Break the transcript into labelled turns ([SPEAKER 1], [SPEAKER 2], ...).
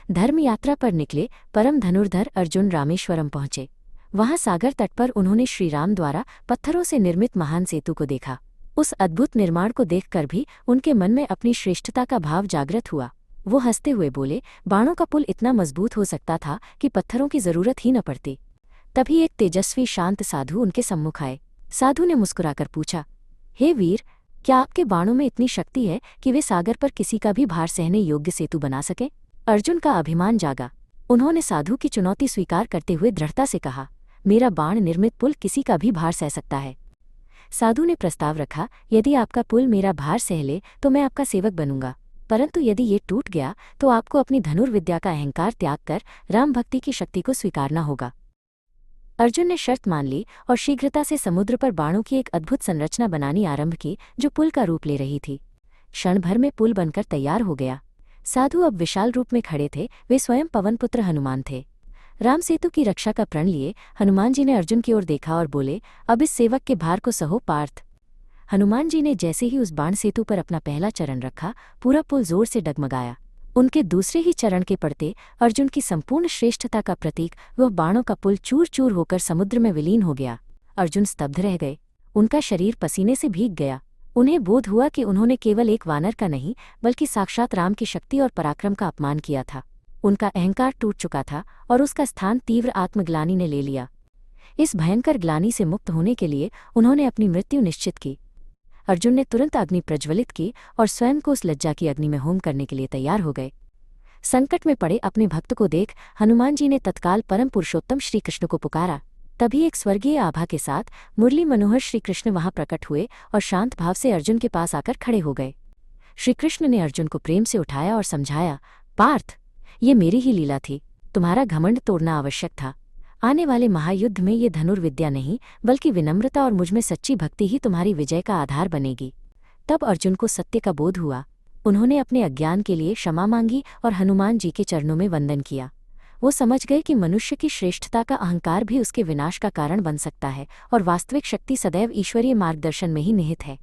[SPEAKER 1] धर्म यात्रा पर निकले परम धनुर्धर अर्जुन रामेश्वरम पहुंचे। वहां सागर तट पर उन्होंने श्रीराम द्वारा पत्थरों से निर्मित महान सेतु को देखा। उस अद्भुत निर्माण को देखकर भी उनके मन में अपनी श्रेष्ठता का भाव जागृत हुआ। वो हंसते हुए बोले, बाणों का पुल इतना मजबूत हो सकता था कि पत्थरों की जरूरत ही न पड़ती। तभी एक तेजस्वी शांत साधु उनके सम्मुख आए। साधु ने मुस्कुराकर पूछा, हे वीर, क्या आपके बाणों में इतनी शक्ति है कि वे सागर पर किसी का भी भार सहने योग्य सेतु बना सके? अर्जुन का अभिमान जागा। उन्होंने साधु की चुनौती स्वीकार करते हुए दृढ़ता से कहा, मेरा बाण निर्मित पुल किसी का भी भार सह सकता है। साधु ने प्रस्ताव रखा, यदि आपका पुल मेरा भार सह ले तो मैं आपका सेवक बनूंगा, परंतु यदि ये टूट गया तो आपको अपनी धनुर्विद्या का अहंकार त्याग कर राम भक्ति की शक्ति को स्वीकारना होगा। अर्जुन ने शर्त मान ली और शीघ्रता से समुद्र पर बाणों की एक अद्भुत संरचना बनानी आरंभ की, जो पुल का रूप ले रही थी। क्षण भर में पुल बनकर तैयार हो गया। साधु अब विशाल रूप में खड़े थे। वे स्वयं पवनपुत्र हनुमान थे। राम सेतु की रक्षा का प्रण लिए हनुमान जी ने अर्जुन की ओर देखा और बोले, अब इस सेवक के भार को सहो पार्थ। हनुमान जी ने जैसे ही उस बाण सेतु पर अपना पहला चरण रखा, पूरा पुल जोर से डगमगाया। उनके दूसरे ही चरण के पड़ते अर्जुन की संपूर्ण श्रेष्ठता का प्रतीक वह बाणों का पुल चूर चूर होकर समुद्र में विलीन हो गया। अर्जुन स्तब्ध रह गए। उनका शरीर पसीने से भीग गया। उन्हें बोध हुआ कि उन्होंने केवल एक वानर का नहीं बल्कि साक्षात राम की शक्ति और पराक्रम का अपमान किया था। उनका अहंकार टूट चुका था और उसका स्थान तीव्र आत्मग्लानि ने ले लिया। इस भयंकर ग्लानि से मुक्त होने के लिए उन्होंने अपनी मृत्यु निश्चित की। अर्जुन ने तुरंत अग्नि प्रज्वलित की और स्वयं को उस लज्जा की अग्नि में होम करने के लिए तैयार हो गए। संकट में पड़े अपने भक्त को देख हनुमान जी ने तत्काल परम पुरुषोत्तम श्रीकृष्ण को पुकारा। तभी एक स्वर्गीय आभा के साथ मुरली मनोहर श्रीकृष्ण वहां प्रकट हुए और शांत भाव से अर्जुन के पास आकर खड़े हो गए। श्रीकृष्ण ने अर्जुन को प्रेम से उठाया और समझाया, पार्थ, ये मेरी ही लीला थी। तुम्हारा घमंड तोड़ना आवश्यक था। आने वाले महायुद्ध में ये धनुर्विद्या नहीं बल्कि विनम्रता और मुझमें सच्ची भक्ति ही तुम्हारी विजय का आधार बनेगी। तब अर्जुन को सत्य का बोध हुआ। उन्होंने अपने अज्ञान के लिए क्षमा मांगी और हनुमान जी के चरणों में वंदन किया। वो समझ गए कि मनुष्य की श्रेष्ठता का अहंकार भी उसके विनाश का कारण बन सकता है और वास्तविक शक्ति सदैव ईश्वरीय मार्गदर्शन में ही निहित है।